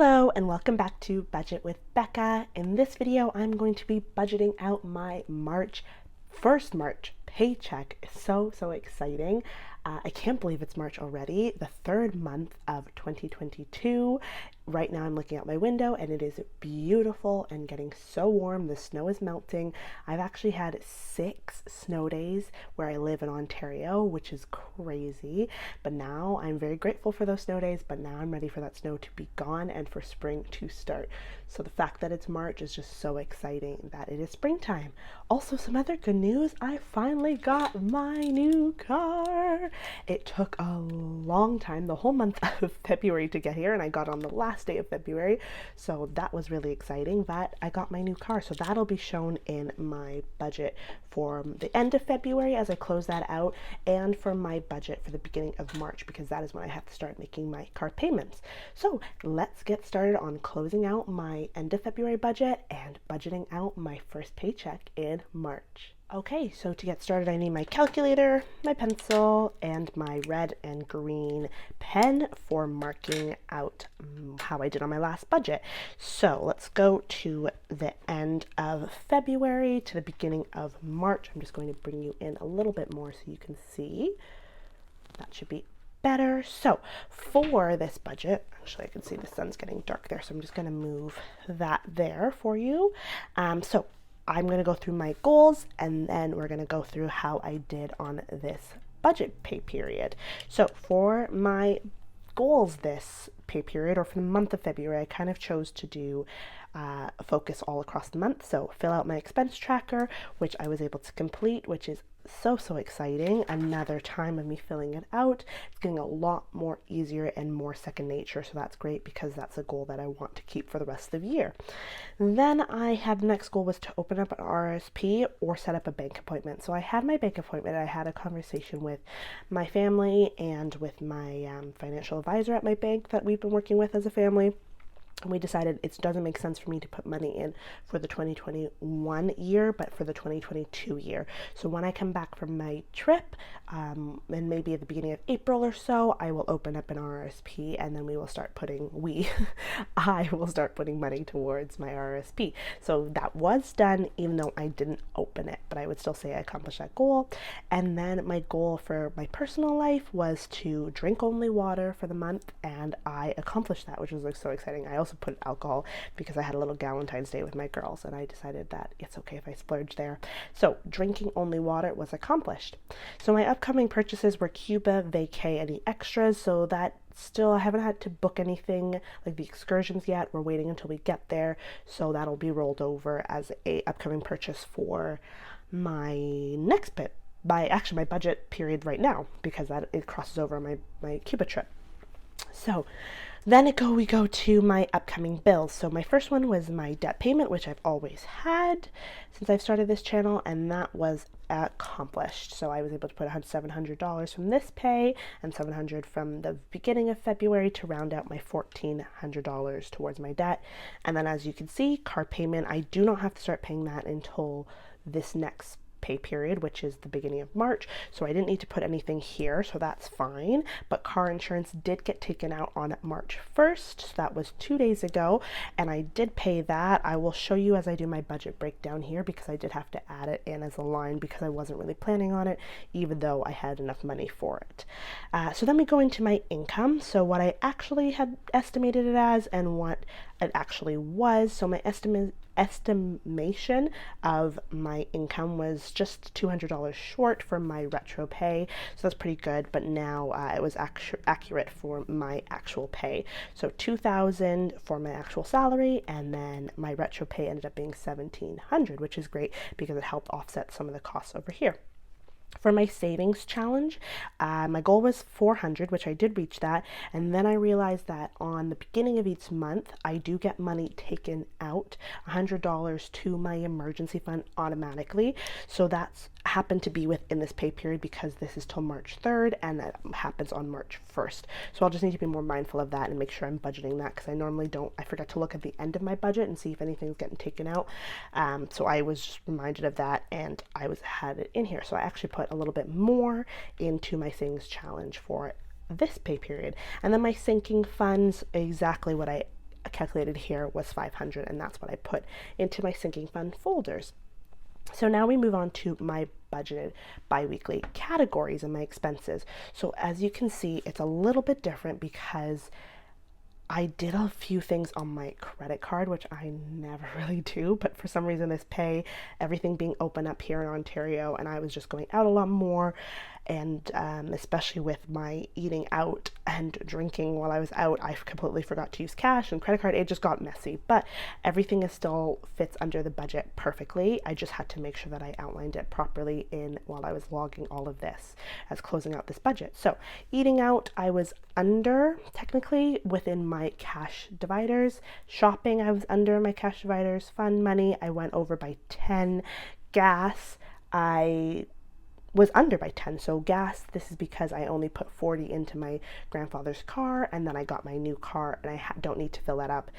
Hello and welcome back to Budget with Becca. In this video, I'm going to be budgeting out my first March paycheck. It's so exciting. I can't believe it's March already, the third month of 2022. Right now I'm looking out my window and it is beautiful and getting so warm. The snow is melting. I've actually had 6 snow days where I live in Ontario, which is crazy. But now I'm very grateful for those snow days, but now I'm ready for that snow to be gone and for spring to start. So the fact that it's March is just so exciting that it is springtime. Also, some other good news. I finally got my new car. It took a long time, the whole month of February to get here, and I got on the last day of February, so that was really exciting that I got my new car. So that'll be shown in my budget for the end of February as I close that out, and for my budget for the beginning of March, because that is when I have to start making my car payments. So let's get started on closing out my end of February budget and budgeting out my first paycheck in March. Okay, so to get started, I need my calculator, my pencil, and my red and green pen for marking out how I did on my last budget. So let's go to the end of February to the beginning of March. I'm just going to bring you in a little bit more so you can see. That should be better. So for this budget, actually I can see the sun's getting dark there, so I'm just going to move that there for you. So I'm going to go through my goals and then we're going to go through how I did on this budget pay period. So for my goals this pay period, or for the month of February, I kind of chose to do focus all across the month. So fill out my expense tracker, which I was able to complete, which is so exciting. Another time of me filling it out. It's getting a lot more easier and more second nature, so that's great because that's a goal that I want to keep for the rest of the year. Then I had the next goal was to open up an RSP or set up a bank appointment. So I had my bank appointment. I had a conversation with my family and with my financial advisor at my bank that we've been working with as a family. We decided it doesn't make sense for me to put money in for the 2021 year, but for the 2022 year. So when I come back from my trip, and maybe at the beginning of April or so, I will open up an RSP and then I will start putting money towards my RSP. So that was done, even though I didn't open it, but I would still say I accomplished that goal. And then my goal for my personal life was to drink only water for the month, and I accomplished that, which was like so exciting. I also put alcohol because I had a little Galentine's Day with my girls and I decided that it's okay if I splurge there. So drinking only water was accomplished. So my upcoming purchases were Cuba, Vacay, any extras, so that still I haven't had to book anything like the excursions yet. We're waiting until we get there, so that'll be rolled over as a upcoming purchase for my next bit, my budget period right now, because it crosses over my Cuba trip. So then we go to my upcoming bills. So my first one was my debt payment, which I've always had since I've started this channel, and that was accomplished. So I was able to put $700 from this pay and $700 from the beginning of February to round out my $1,400 towards my debt. And then as you can see, car payment, I do not have to start paying that until this next pay period, which is the beginning of March, so I didn't need to put anything here, so that's fine. But car insurance did get taken out on March 1st, so that was 2 days ago, and I did pay that. I will show you as I do my budget breakdown here, because I did have to add it in as a line because I wasn't really planning on it, even though I had enough money for it. So then we go into my income, so what I actually had estimated it as and what it actually was. So my estimation of my income was just $200 short for my retro pay, so that's pretty good, but now it was accurate for my actual pay. So $2,000 for my actual salary, and then my retro pay ended up being $1,700, which is great because it helped offset some of the costs over here. For my savings challenge, my goal was $400, which I did reach that, and then I realized that on the beginning of each month, I do get money taken out, $100 to my emergency fund automatically, so that's happened to be within this pay period because this is till March 3rd and that happens on March 1st. So I'll just need to be more mindful of that and make sure I'm budgeting that, because I normally don't. I forget to look at the end of my budget and see if anything's getting taken out. So I was just reminded of that, and I had it in here. So I actually put a little bit more into my savings challenge for this pay period. And then my sinking funds, exactly what I calculated here was 500, and that's what I put into my sinking fund folders. So now we move on to my budgeted biweekly categories and my expenses. So as you can see, it's a little bit different because I did a few things on my credit card, which I never really do, but for some reason this pay, everything being open up here in Ontario, and I was just going out a lot more, and especially with my eating out and drinking while I was out, I completely forgot to use cash and credit card. It just got messy, but everything is still fits under the budget perfectly. I just had to make sure that I outlined it properly while I was logging all of this as closing out this budget. So eating out, I was under technically within my cash dividers. Shopping, I was under my cash dividers. Fun money, I went over by 10. Gas, I was under by 10. So gas, this is because I only put 40 into my grandfather's car, and then I got my new car and I don't need to fill that up.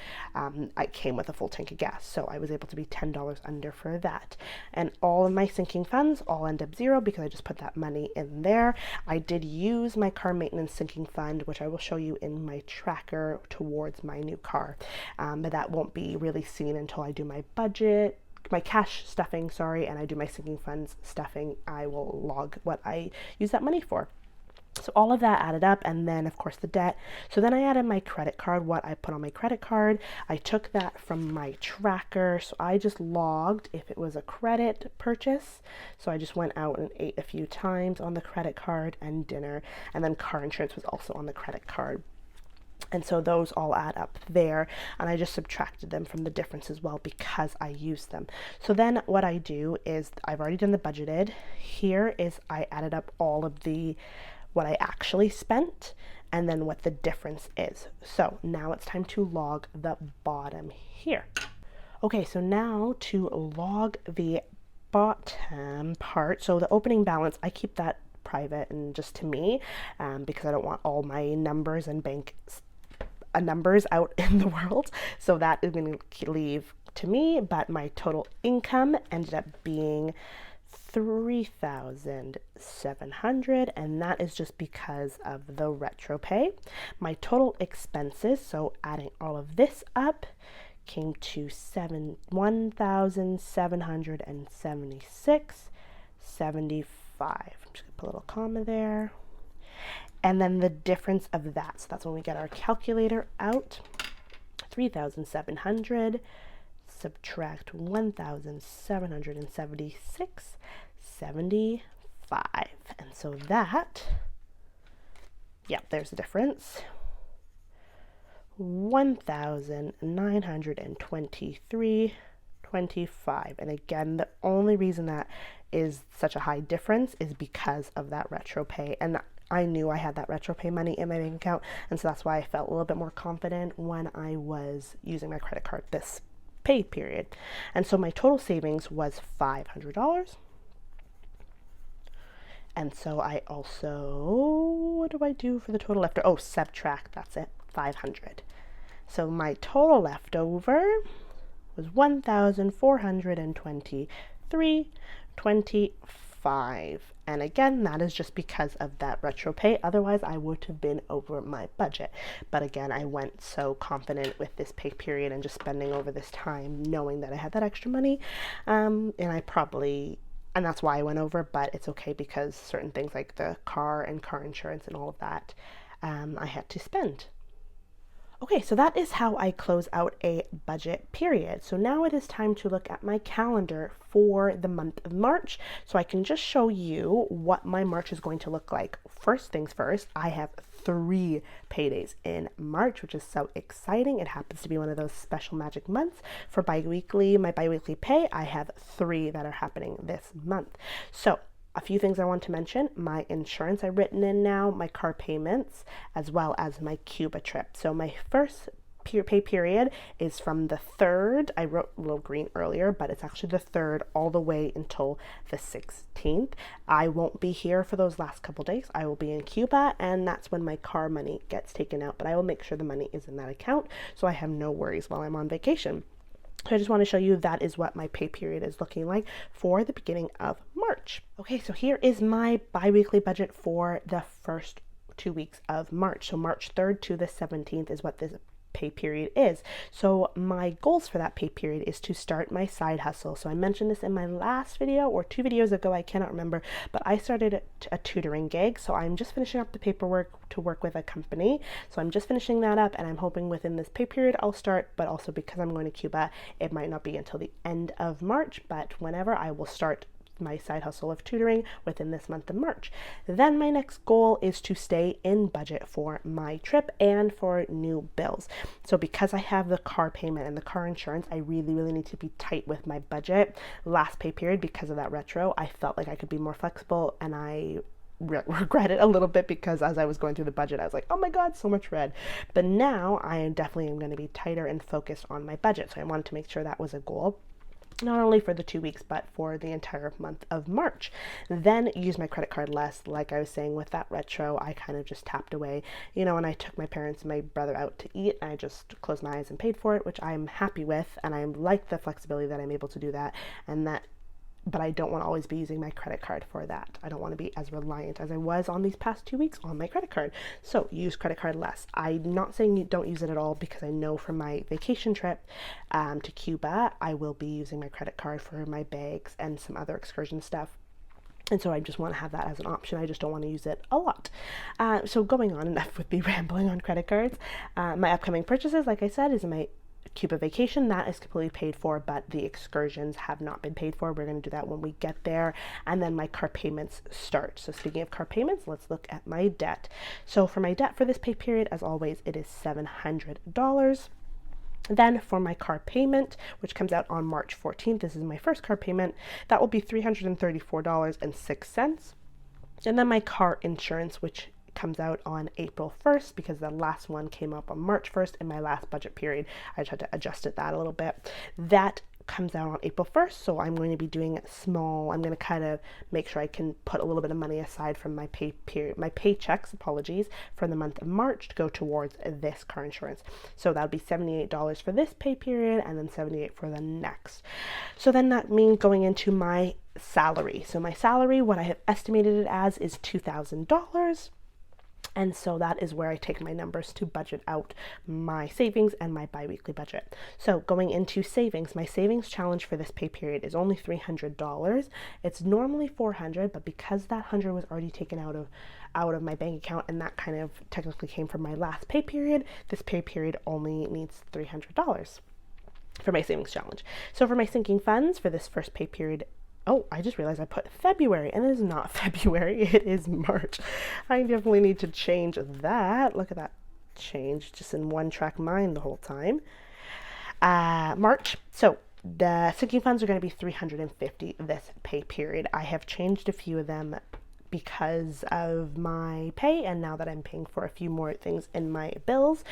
I came with a full tank of gas, so I was able to be $10 under for that. And all of my sinking funds all end up zero because I just put that money in there. I did use my car maintenance sinking fund, which I will show you in my tracker towards my new car, but that won't be really seen until I do my budget, my cash stuffing, and I do my sinking funds stuffing. I will log what I use that money for. So all of that added up, and then of course the debt. So then I added my credit card, what I put on my credit card. I took that from my tracker, so I just logged if it was a credit purchase. So I just went out and ate a few times on the credit card and dinner, and then car insurance was also on the credit card. And so those all add up there, and I just subtracted them from the difference as well because I used them. So then what I do is I've already done the budgeted. Here is I added up all of what I actually spent and then what the difference is. So now it's time to log the bottom here. Okay, so now to log the bottom part. So the opening balance, I keep that private and just to me because I don't want all my numbers and bank numbers out in the world, so that is going to leave to me. But my total income ended up being $3,700, and that is just because of the retro pay. My total expenses, so adding all of this up, came to $1,776.75. I'm just gonna put a little comma there. And then the difference of that, so that's when we get our calculator out. 3,700 subtract 1,776.75. And so that, there's the difference. 1,923.25. And again, the only reason that is such a high difference is because of that retro pay. And I knew I had that retro pay money in my bank account, and so that's why I felt a little bit more confident when I was using my credit card this pay period. And so my total savings was $500. And so I also, what do I do for the total leftover? Oh, subtract, that's it, 500. So my total leftover was $1,423.25. And again, that is just because of that retro pay. Otherwise, I would have been over my budget. But again, I went so confident with this pay period and just spending over this time, knowing that I had that extra money. And that's why I went over, but it's okay because certain things like the car and car insurance and all of that, I had to spend. Okay, so that is how I close out a budget period. So now it is time to look at my calendar for the month of March, so I can just show you what my March is going to look like. First things first, I have 3 paydays in March, which is so exciting. It happens to be one of those special magic months for my biweekly pay. I have 3 that are happening this month. So a few things I want to mention: my insurance I've written in now, my car payments, as well as my Cuba trip. So my first pay period is from the 3rd. I wrote a little green earlier, but it's actually the 3rd all the way until the 16th. I won't be here for those last couple days. I will be in Cuba, and that's when my car money gets taken out, but I will make sure the money is in that account so I have no worries while I'm on vacation. So I just want to show you that is what my pay period is looking like for the beginning of March. Okay, so here is my bi-weekly budget for the first 2 weeks of March. So March 3rd to the 17th is what this pay period is. So my goals for that pay period is to start my side hustle. So I mentioned this in my last video or 2 videos ago, I cannot remember, but I started a tutoring gig. So I'm just finishing up the paperwork to work with a company. So I'm just finishing that up, and I'm hoping within this pay period I'll start, but also because I'm going to Cuba, it might not be until the end of March, but whenever I will start my side hustle of tutoring within this month of March. Then my next goal is to stay in budget for my trip and for new bills. So because I have the car payment and the car insurance, I really need to be tight with my budget. Last pay period, because of that retro, I felt like I could be more flexible, and I regret it a little bit because as I was going through the budget, I was like, oh my God, so much red. But now I definitely am going to be tighter and focused on my budget. So I wanted to make sure that was a goal, not only for the 2 weeks, but for the entire month of March. Then use my credit card less. Like I was saying with that retro, I kind of just tapped away, and I took my parents and my brother out to eat, and I just closed my eyes and paid for it, which I'm happy with. And I like the flexibility that I'm able to do that, but I don't want to always be using my credit card for that. I don't want to be as reliant as I was on these past 2 weeks on my credit card. So use credit card less. I'm not saying you don't use it at all, because I know from my vacation trip to Cuba, I will be using my credit card for my bags and some other excursion stuff. And so I just want to have that as an option. I just don't want to use it a lot. So going on, enough with me rambling on credit cards. My upcoming purchases, like I said, is my Cuba vacation. That is completely paid for, but the excursions have not been paid for. We're going to do that when we get there. And then my car payments start. So speaking of car payments, let's look at my debt. So for my debt for this pay period, as always, it is $700. Then for my car payment, which comes out on March 14th, this is my first car payment, that will be $334.06. And then my car insurance, which comes out on April 1st, because the last one came up on March 1st in my last budget period. I just had to adjust that a little bit. That comes out on April 1st, so I'm going to be doing it small. I'm going to kind of make sure I can put a little bit of money aside from my paychecks, for the month of March to go towards this car insurance. So that'll be $78 for this pay period, and then $78 for the next. So then that means going into my salary. So my salary, what I have estimated it as, is $2,000. And so that is where I take my numbers to budget out my savings and my bi-weekly budget. So going into savings, my savings challenge for this pay period is only $300. It's normally $400, but because that $100 was already taken out of my bank account, and that kind of technically came from my last pay period, this pay period only needs $300 for my savings challenge. So for my sinking funds for this first pay period, oh, I just realized I put February, and it is not February, it is March. I definitely need to change that. Look at that change, just in one track mind the whole time. March. So the sinking funds are going to be $350 this pay period. I have changed a few of them because of my pay, and now that I'm paying for a few more things in my bills.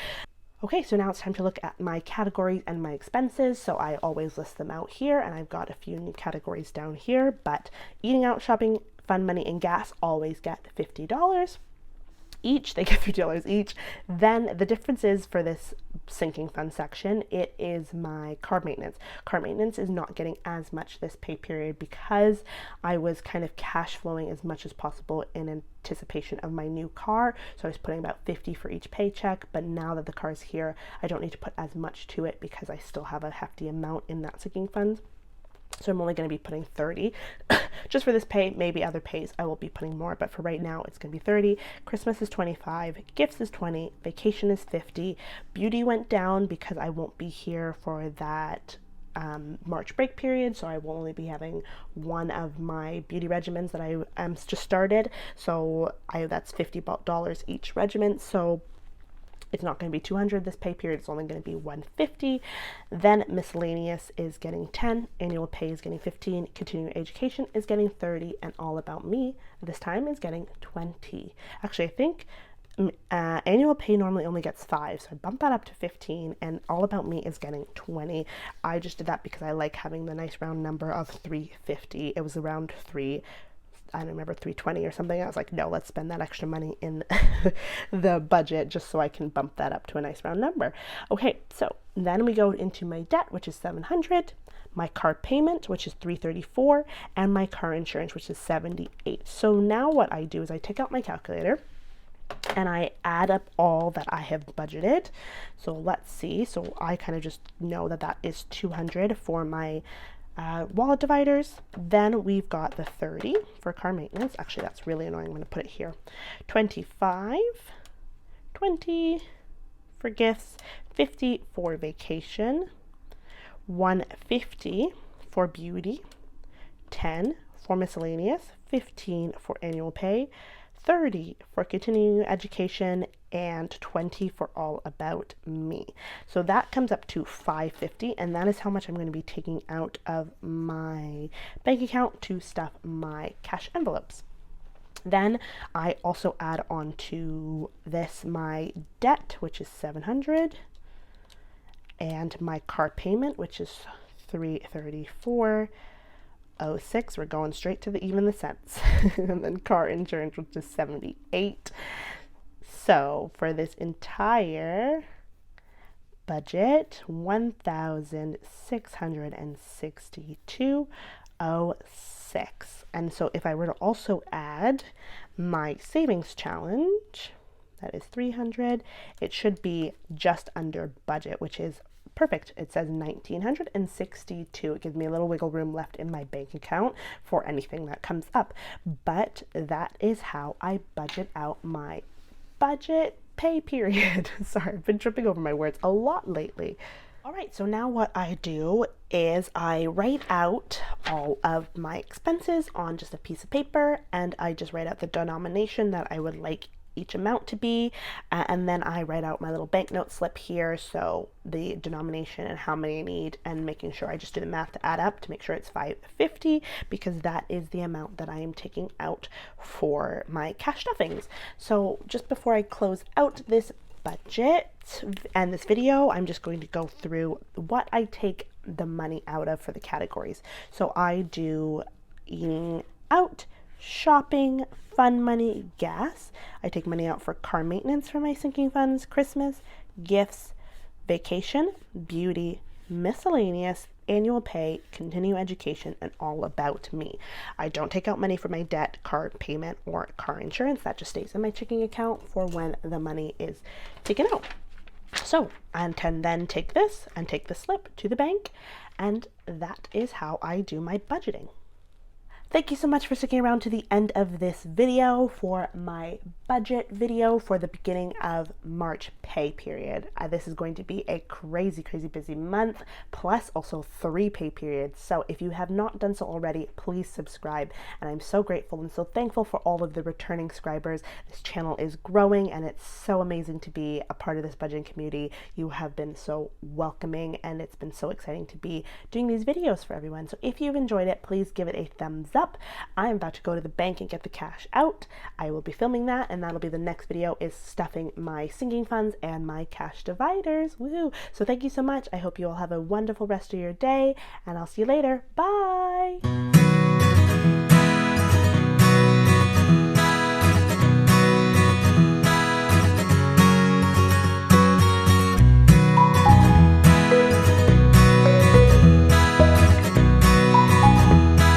Okay, so now it's time to look at my categories and my expenses. So I always list them out here, and I've got a few new categories down here, but eating out, shopping, fun money, and gas always get $50 each. They get $50 each. Then the difference is for this sinking fund section, it is my car maintenance. Car maintenance is not getting as much this pay period because I was kind of cash flowing as much as possible in anticipation of my new car. So I was putting about $50 for each paycheck, but now that the car is here, I don't need to put as much to it because I still have a hefty amount in that sinking fund. So I'm only going to be putting $30 just for this pay. Maybe other pays I will be putting more, but for right now it's going to be $30. Christmas is $25, gifts is $20, vacation is $50. Beauty went down because I won't be here for that March break period, so I will only be having one of my beauty regimens that I just started. So that's $50 each regimen. So it's not going to be $200 this pay period, it's only going to be $150. Then miscellaneous is getting $10, annual pay is getting $15, continuing education is getting $30, and all about me this time is getting $20. Actually, I think annual pay normally only gets $5, so I bumped that up to $15, and all about me is getting $20. I just did that because I like having the nice round number of $350. It was around I don't remember, $320 or something. I was like, no, let's spend that extra money in the budget just so I can bump that up to a nice round number. Okay, so then we go into my debt, which is $700, my car payment, which is $334, and my car insurance, which is $78. So now what I do is I take out my calculator, and I add up all that I have budgeted. So let's see. So I kind of just know that that is 200 for my wallet dividers. Then we've got the 30 for car maintenance. Actually, that's really annoying. I'm going to put it here. 25, 20 for gifts, 50 for vacation, 150 for beauty, 10 for miscellaneous, 15 for annual pay, 30 for continuing education, and 20 for all about me. So that comes up to 550, and that is how much I'm going to be taking out of my bank account to stuff my cash envelopes. Then I also add on to this my debt, which is 700, and my car payment, which is 334.06. We're going straight to the even the cents. And then car insurance, which is 78. So for this entire budget, 1,662.06. And so if I were to also add my savings challenge, that is 300, it should be just under budget, which is perfect. It says 1,962. It gives me a little wiggle room left in my bank account for anything that comes up. But that is how I budget out my budget pay period. Sorry, I've been tripping over my words a lot lately. All right, so now what I do is I write out all of my expenses on just a piece of paper, and I just write out the denomination that I would like each amount to be, and then I write out my little banknote slip here, so the denomination and how many I need, and making sure I just do the math to add up to make sure it's 550, because that is the amount that I am taking out for my cash stuffings. So just before I close out this budget and this video, I'm just going to go through what I take the money out of for the categories. So I do eating out, shopping, fun money, gas. I take money out for car maintenance for my sinking funds, Christmas, gifts, vacation, beauty, miscellaneous, annual pay, continuing education, and all about me. I don't take out money for my debt, car payment, or car insurance. That just stays in my checking account for when the money is taken out. So I can then take this and take the slip to the bank, and that is how I do my budgeting. Thank you so much for sticking around to the end of this video for my budget video for the beginning of March pay period. This is going to be a crazy busy month, plus also 3 pay periods. So if you have not done so already, please subscribe. And I'm so grateful and so thankful for all of the returning subscribers. This channel is growing, and it's so amazing to be a part of this budgeting community. You have been so welcoming, and it's been so exciting to be doing these videos for everyone. So if you've enjoyed it, please give it a thumbs up. I'm about to go to the bank and get the cash out. I will be filming that, and that'll be the next video, is stuffing my sinking funds and my cash dividers. Woo! So thank you so much. I hope you all have a wonderful rest of your day, and I'll see you later. Bye!